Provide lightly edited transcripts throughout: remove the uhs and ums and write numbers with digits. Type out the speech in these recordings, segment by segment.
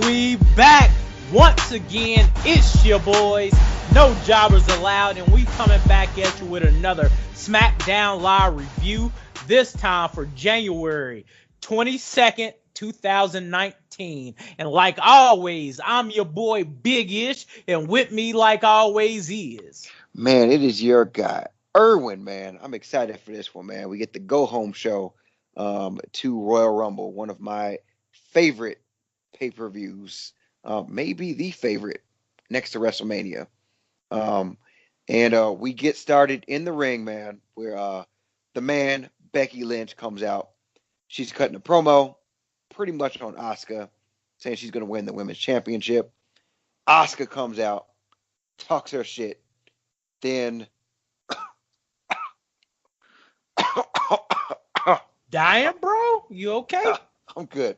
We back once again. It's your boys, no jobbers allowed, and we coming back at you with another SmackDown Live review. This time for January 22nd, 2019. And like always, I'm your boy Big Ish, and with me, like always, is man. It is your guy Erwin, man. I'm excited for this one, man. We get the go home show to Royal Rumble, one of my favorite pay-per-views, maybe the favorite next to WrestleMania. And we get started in the ring, man, where the man Becky Lynch comes out. She's cutting a promo pretty much on Asuka, saying she's going to win the women's championship. Asuka comes out, talks her shit, then dying, bro. You okay? I'm good.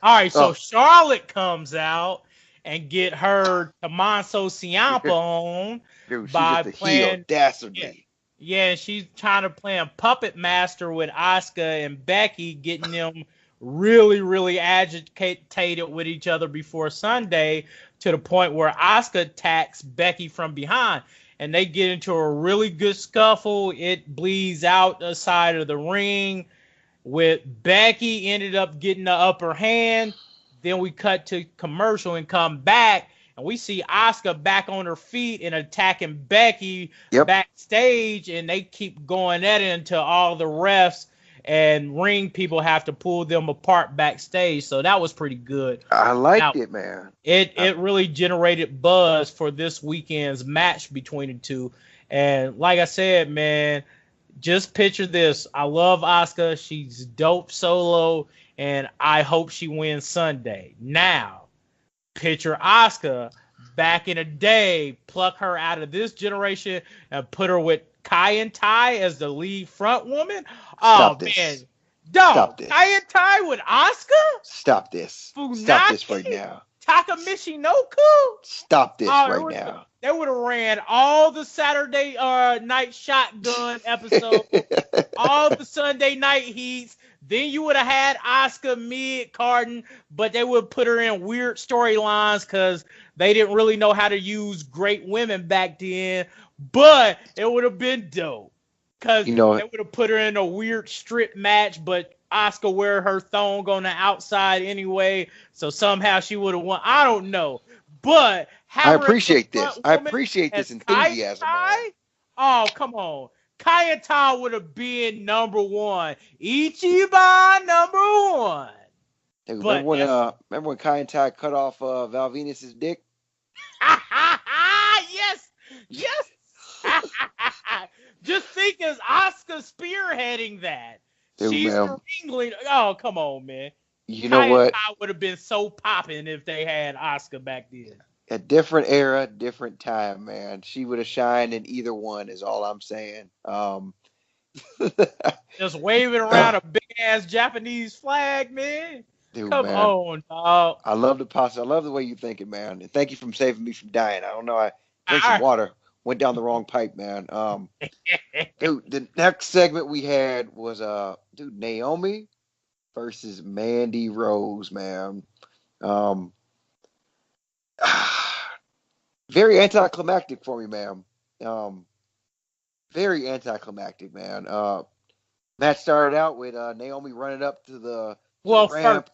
All right, so Charlotte comes out and get her Tommaso Ciampa on. Dude, by playing dastardly. Yeah, she's trying to play a puppet master with Asuka and Becky, getting them really, really agitated with each other before Sunday, to the point where Asuka attacks Becky from behind. And they get into a really good scuffle. It bleeds out the side of the ring, with Becky ended up getting the upper hand. Then we cut to commercial and come back, and we see Asuka back on her feet and attacking Becky backstage, and they keep going at it until all the refs and ring people have to pull them apart backstage. So that was pretty good. I liked it, man. It really generated buzz for this weekend's match between the two. And like I said, man, just picture this. I love Asuka. She's dope solo, and I hope she wins Sunday. Now, picture Asuka back in the day, pluck her out of this generation and put her with Kai and Tai as the lead front woman. Stop man. this. Dog, Stop this. Kai and Tai with Asuka? Stop this. Funaki? Stop this right now. Takamichinoku? Stop this right now. They would have ran all the Saturday night shotgun episodes, all the Sunday night heats. Then you would have had Asuka mid-carding, but they would put her in weird storylines because they didn't really know how to use great women back then. But it would have been dope because they would have put her in a weird strip match, but Asuka wear her thong on the outside anyway, so somehow she would have won. I don't know. But I appreciate this. I appreciate this enthusiasm. Oh, come on. Kai and Tai would have been number one. Ichiban number one. Hey, remember when Kai and Tai cut off Val Venus's dick? Yes. Just think as Asuka spearheading that. She's the ringleader. Oh, come on, man. You know what? I would have been so popping if they had Asuka back then. A different era, different time, man. She would have shined in either one, is all I'm saying. Just waving around a big ass Japanese flag, man. Dude, Come on, dog. I love the pasta. I love the way you thinking, man. And thank you for saving me from dying. I don't know. I drank some water, went down the wrong pipe, man. Dude, the next segment we had was Naomi versus Mandy Rose, man. Very anticlimactic for me, man. Very anticlimactic, man. Match started out with Naomi running up to the ramp.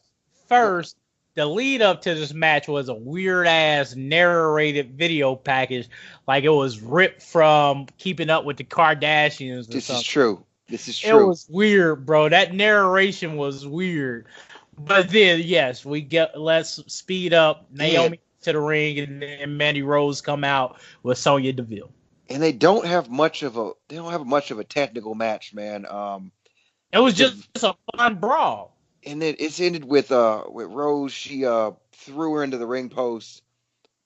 First, the lead up to this match was a weird ass narrated video package, like it was ripped from Keeping Up with the Kardashians. This is true. It was weird, bro. That narration was weird. But then, yes, let's speed up. Naomi to the ring, and then Mandy Rose come out with Sonya Deville. And they don't have much of a technical match, man. It was just a fun brawl. And it's ended with Rose. She threw her into the ring post,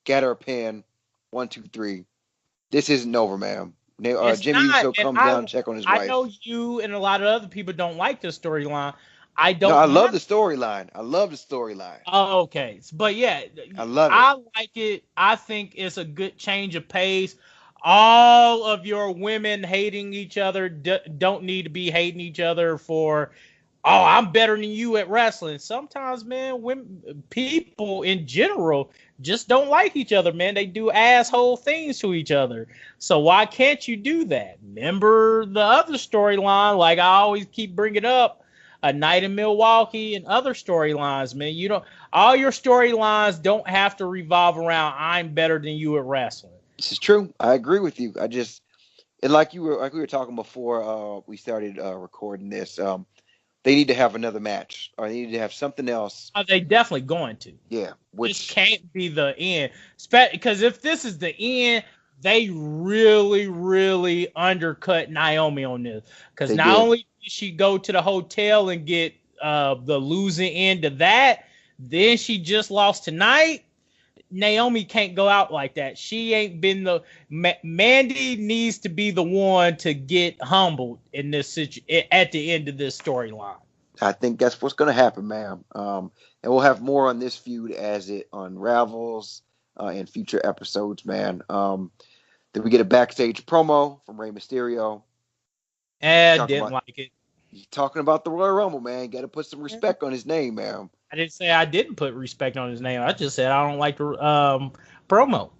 got her a pin. 1, 2, 3. This isn't over, man. Jimmy Uso comes down and check on his wife. I know you and a lot of other people don't like this storyline. I love the storyline. Oh, okay. But yeah, I love it. I like it. I think it's a good change of pace. All of your women hating each other don't need to be hating each other for oh, I'm better than you at wrestling. Sometimes, man, people in general just don't like each other, man. They do asshole things to each other. So why can't you do that? Remember the other storyline, like I always keep bringing up, A Night in Milwaukee and other storylines, man. You don't. All your storylines don't have to revolve around I'm better than you at wrestling. This is true. I agree with you. And like we were talking before we started recording this. They need to have another match, or they need to have something else. Are they definitely going to? Yeah, This can't be the end. Because if this is the end, they really, really undercut Naomi on this. Because not only did she go to the hotel and get the losing end of that, then she just lost tonight. Naomi can't go out like that. She ain't been the Mandy needs to be the one to get humbled in this at the end of this storyline. I think that's what's going to happen, ma'am. And we'll have more on this feud as it unravels in future episodes, man. Then we get a backstage promo from Rey Mysterio. Didn't like it. He's talking about the Royal Rumble, man. Got to put some respect on his name, man. I didn't say I didn't put respect on his name. I just said I don't like the promo.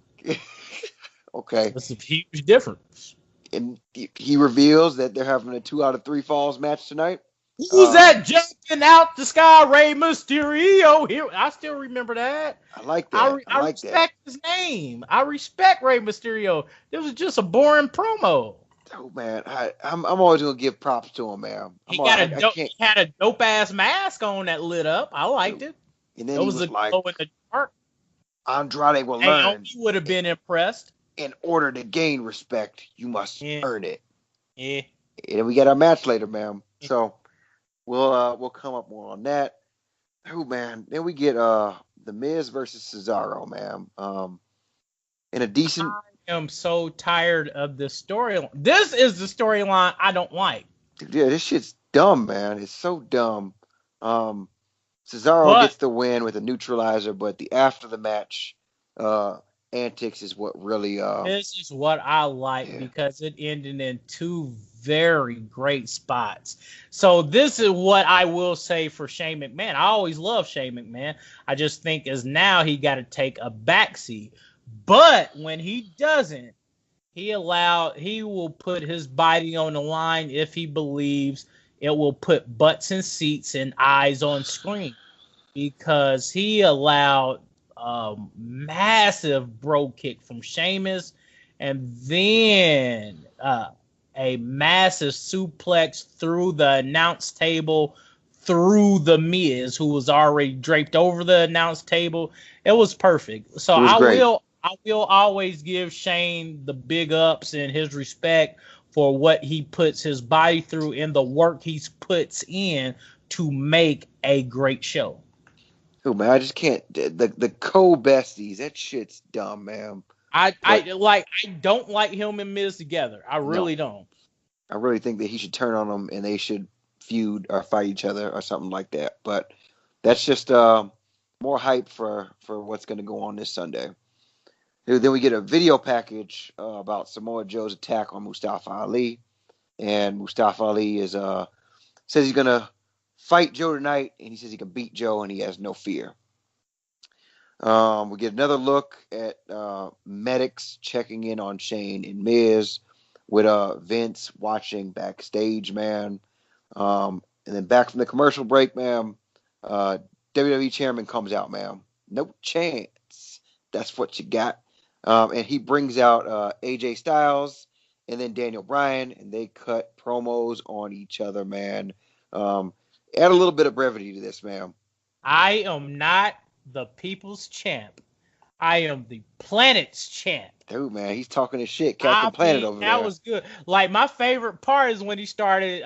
Okay. That's a huge difference. And he reveals that they're having a 2 out of 3 falls match tonight. Who's that jumping out the sky? Rey Mysterio. Here, I still remember that. I like that. I respect his name. I respect Rey Mysterio. This was just a boring promo. Oh man, I'm always gonna give props to him, man. He had a dope ass mask on that lit up. I liked it. And then it was like, glow in the dark. Andrade will learn. He would have been impressed. In order to gain respect, you must earn it. Yeah. And we got our match later, man. So we'll come up more on that. Oh man, then we get The Miz versus Cesaro, man. In a decent. I am so tired of this storyline. This is the storyline I don't like. Yeah, this shit's dumb, man. It's so dumb. Cesaro gets the win with a neutralizer, but the after the match antics is what really. This is what I like because it ended in 2 very great spots. So this is what I will say for Shane McMahon. I always love Shane McMahon. I just think as now he got to take a backseat. But when he doesn't, he will put his body on the line if he believes it will put butts in seats and eyes on screen. Because he allowed a massive bro kick from Sheamus and then a massive suplex through the announce table through the Miz, who was already draped over the announce table. It was perfect. So I will always give Shane the big ups and his respect for what he puts his body through and the work he puts in to make a great show. Oh man, I just can't. The co-besties, that shit's dumb, man. I don't like him and Miz together. I really don't. I really think that he should turn on them and they should feud or fight each other or something like that. But that's just more hype for what's going to go on this Sunday. Then we get a video package about Samoa Joe's attack on Mustafa Ali, and Mustafa Ali says he's going to fight Joe tonight, and he says he can beat Joe, and he has no fear. We get another look at medics checking in on Shane and Miz with Vince watching backstage, man. And then back from the commercial break, man, WWE chairman comes out, man. No chance. That's what you got. And he brings out AJ Styles and then Daniel Bryan, and they cut promos on each other, man. Add a little bit of brevity to this, man. I am not the people's champ. I am the planet's champ. Dude, man, he's talking his shit. Captain Planet over there. That was good. Like, my favorite part is when he started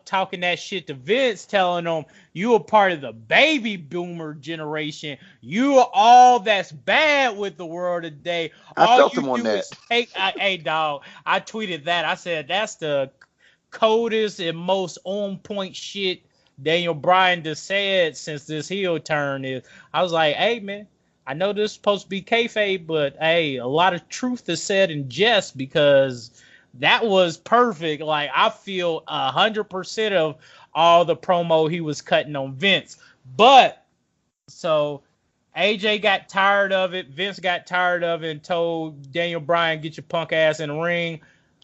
talking that shit to Vince, telling him, you are part of the baby boomer generation. You are all that's bad with the world today. I felt him on that. Hey, dog, I tweeted that. I said, that's the coldest and most on-point shit Daniel Bryan just said since this heel turn is. I was like, hey, man. I know this is supposed to be kayfabe, but hey, a lot of truth is said in jest because that was perfect. Like, I feel 100% of all the promo he was cutting on Vince. But so AJ got tired of it. Vince got tired of it and told Daniel Bryan, "Get your punk ass in the ring."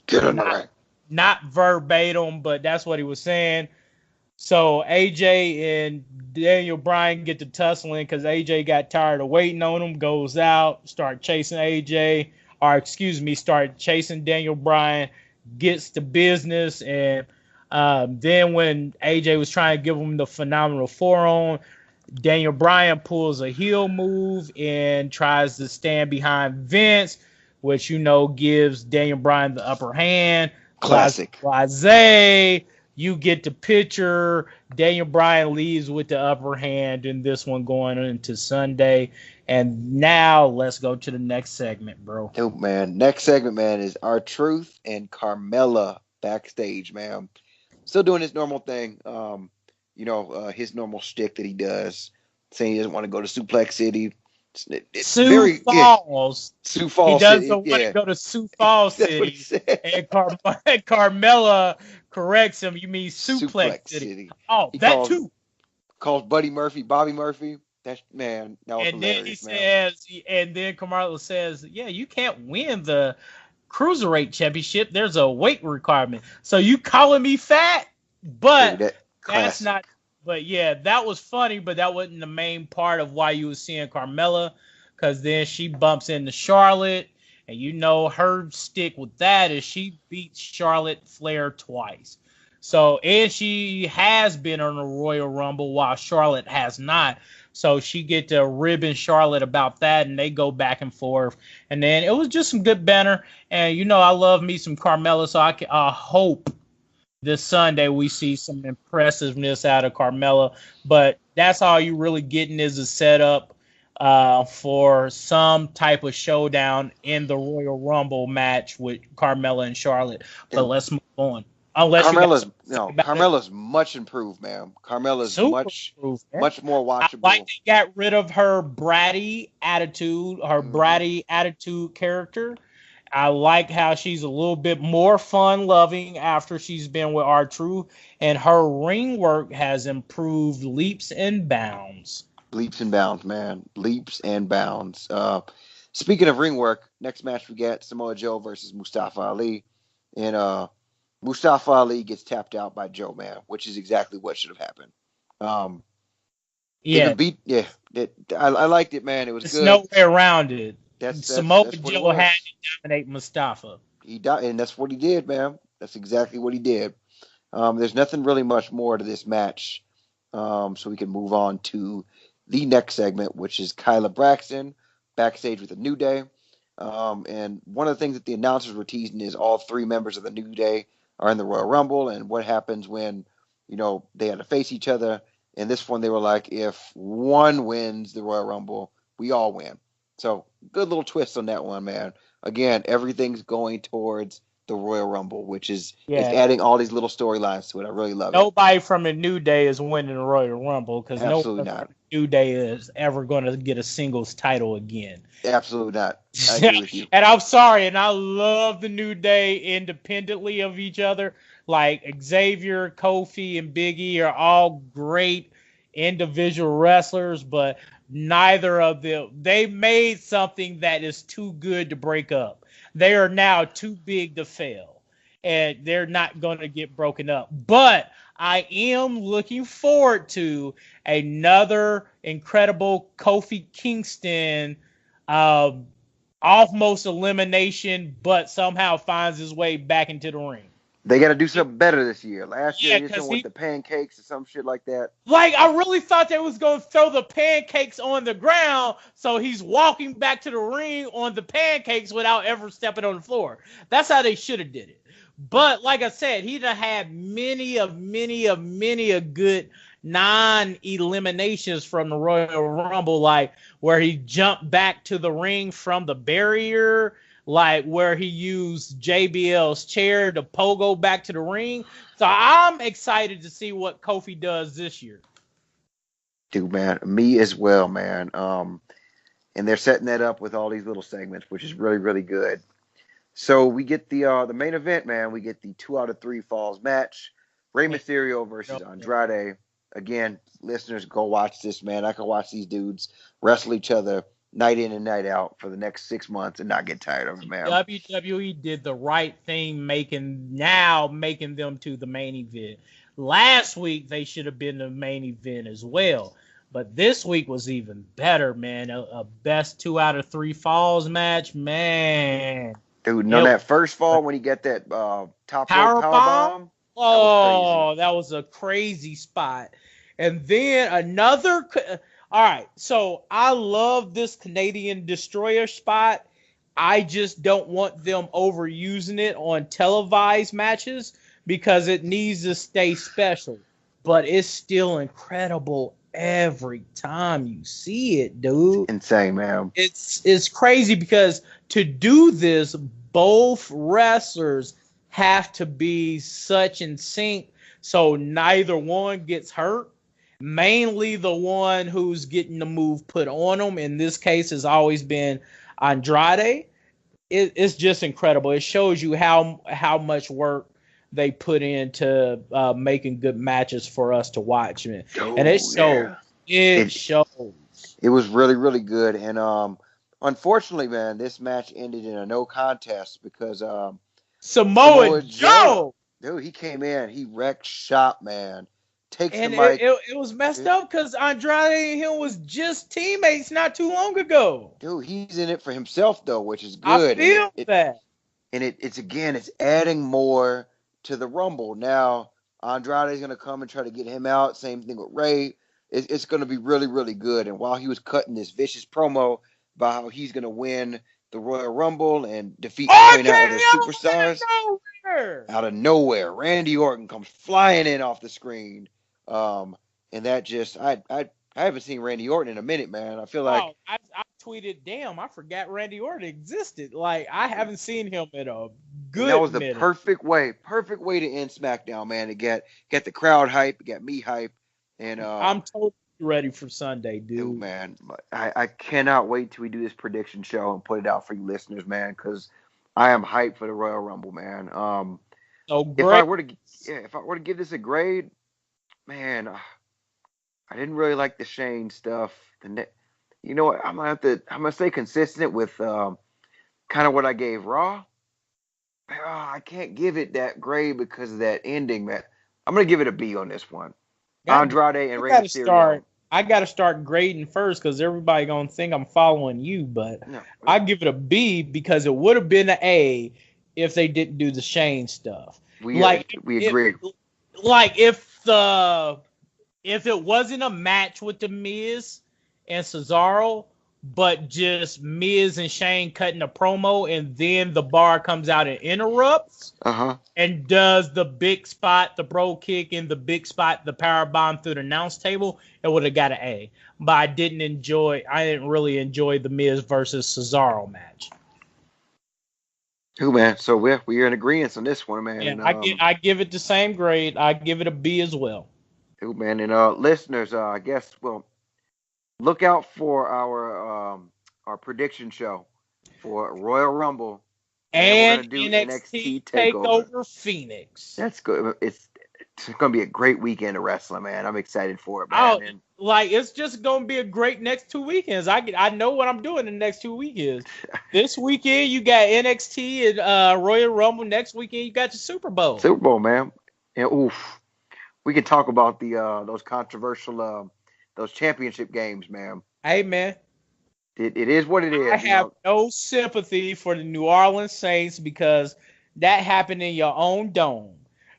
Get on the ring. Not verbatim, but that's what he was saying. So AJ and Daniel Bryan get to tussling because AJ got tired of waiting on him, goes out, start chasing Daniel Bryan, gets to business, and then when AJ was trying to give him the phenomenal forearm, Daniel Bryan pulls a heel move and tries to stand behind Vince, which, gives Daniel Bryan the upper hand. Classic. Blase, you get the picture. Daniel Bryan leaves with the upper hand in this one going into Sunday. And now let's go to the next segment, bro. Dude, man. Next segment, man, is R-Truth and Carmela Backstage, man. Still doing his normal thing. His normal shtick that he does, saying he doesn't want to go to Suplex City. Sioux Falls. Sioux Falls. He doesn't want to go to Sioux Falls City. And Carmela corrects him. You mean Suplex City. Oh, too. Calls Buddy Murphy Bobby Murphy. That was hilarious, and then Carmela says, "Yeah, you can't win the Cruiserweight Championship. There's a weight requirement. So you calling me fat?" But that's not. But yeah, that was funny, but that wasn't the main part of why you were seeing Carmela, because then she bumps into Charlotte, and her stick with that is she beats Charlotte Flair twice. So, and she has been on the Royal Rumble while Charlotte has not. So she get to ribbon Charlotte about that, and they go back and forth. And then it was just some good banter. And, I love me some Carmela, so I hope this Sunday we see some impressiveness out of Carmela. But that's all you really getting is a setup for some type of showdown in the Royal Rumble match with Carmela and Charlotte. But let's move on. Carmela's much improved, man. Carmela's much more watchable. I like they got rid of her bratty attitude, character. I like how she's a little bit more fun-loving after she's been with R-Truth, and her ring work has improved leaps and bounds. Leaps and bounds, man. Leaps and bounds. Speaking of ring work, next match we get Samoa Joe versus Mustafa Ali, and Mustafa Ali gets tapped out by Joe, man, which is exactly what should have happened. I liked it, man. It was good. There's no way around it. Samoa Joe had to dominate Mustafa. And that's what he did, man. That's exactly what he did. There's nothing really much more to this match, so we can move on to the next segment, which is Kyla Braxton backstage with the New Day. And one of the things that the announcers were teasing is all three members of the New Day are in the Royal Rumble, and what happens when, they had to face each other. In this one, they were like, if one wins the Royal Rumble, we all win. So, good little twist on that one, man. Again, everything's going towards the Royal Rumble, which is adding all these little storylines to it. I really love it. Nobody from the New Day is winning the Royal Rumble because nobody from the New Day is ever going to get a singles title again. Absolutely not. I agree with you. And I'm sorry, and I love the New Day independently of each other. Like Xavier, Kofi, and Big E are all great individual wrestlers, but neither of them, they made something that is too good to break up. They are now too big to fail, and they're not going to get broken up. But I am looking forward to another incredible Kofi Kingston almost elimination, but somehow finds his way back into the ring. They got to do something better this year. Last year, he went with the pancakes or some shit like that. Like, I really thought they was going to throw the pancakes on the ground, so he's walking back to the ring on the pancakes without ever stepping on the floor. That's how they should have did it. But, like I said, he'd have had many a good non-eliminations from the Royal Rumble, like where he jumped back to the ring from the barrier, like where he used JBL's chair to pogo back to the ring. So I'm excited to see what Kofi does this year. Dude, man, me as well, man. And they're setting that up with all these little segments, which is really, really good. So we get the main event, man. We get the 2 out of 3 falls match. Rey Mysterio versus Andrade. Again, listeners, go watch this, man. I can watch these dudes wrestle each other night in and night out for the next 6 months and not get tired of it, man. WWE did the right thing making them to the main event. Last week, they should have been the main event as well. But this week was even better, man. A best 2 out of 3 falls match, man. Dude, on that first fall when he got that top rope powerbomb. Oh, that was a crazy spot. And then another. All right, so I love this Canadian Destroyer spot. I just don't want them overusing it on televised matches because it needs to stay special. But it's still incredible every time you see it, dude. Insane, man. It's crazy because to do this, both wrestlers have to be such in sync so neither one gets hurt. Mainly the one who's getting the move put on them. In this case, has always been Andrade. It's just incredible. It shows you how much work they put into making good matches for us to watch, man. And it shows. Yeah. It shows. It was really, really good. And unfortunately, man, this match ended in a no contest because Samoa Joe. Dude, he came in. He wrecked shop, man. Takes and the mic. It was messed up because Andrade and him was just teammates not too long ago. Dude, he's in it for himself, though, which is good. I feel that. And it's adding more to the Rumble. Now, Andrade's going to come and try to get him out. Same thing with Rey. It's going to be really, really good. And while he was cutting this vicious promo about how he's going to win the Royal Rumble and defeat the other superstars, out of nowhere, Randy Orton comes flying in off the screen. And that just, I haven't seen Randy Orton in a minute, man. I feel like I tweeted, damn, I forgot Randy Orton existed. Like, I haven't seen him in a good that was the minute. perfect way to end SmackDown, man. To get the crowd hype, get me hype, and I'm totally ready for Sunday, dude. Man, I cannot wait till we do this prediction show and put it out for you listeners, man, because I am hyped for the Royal Rumble, man. If I were to give this a grade, man, I didn't really like the Shane stuff. You know what? I'm gonna stay consistent with kind of what I gave Raw. I can't give it that grade because of that ending, man. I'm gonna give it a B on this one. Andrade and Rey Mysterio. I gotta start grading first because everybody gonna think I'm following you, but no. I give it a B because it would have been an A if they didn't do the Shane stuff. We agree. Like if it wasn't a match with the Miz and Cesaro, but just Miz and Shane cutting a promo, and then the bar comes out and interrupts, and does the big spot, the bro kick, and the big spot, the power bomb through the announce table, it would have got an A. But I didn't really enjoy the Miz versus Cesaro match. Who, man? So we're in agreement on this one, man. Yeah, I give it the same grade. I give it a B as well. Who, man? And listeners, I guess look out for our prediction show for Royal Rumble and NXT Takeover Phoenix. That's good. It's going to be a great weekend of wrestling, man. I'm excited for it, man. It's just going to be a great next 2 weekends. I know what I'm doing in the next 2 weekends. This weekend you got NXT and Royal Rumble. Next weekend you got the Super Bowl. Super Bowl, man. And we can talk about those controversial those championship games, man. Hey, man. It is what it is. I have no sympathy for the New Orleans Saints because that happened in your own dome.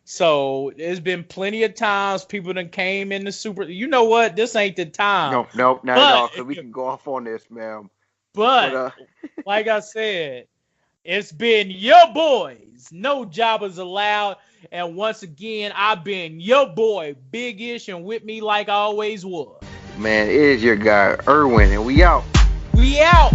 So there's been plenty of times people done came in the Super. You know what? This ain't the time. No, not at all. So we can go off on this, man. But like I said, it's been your boys. No jobbers allowed. And once again, I've been your boy, Big Ish, and with me like I always was. Man, it is your guy, Erwin, and we out. We out.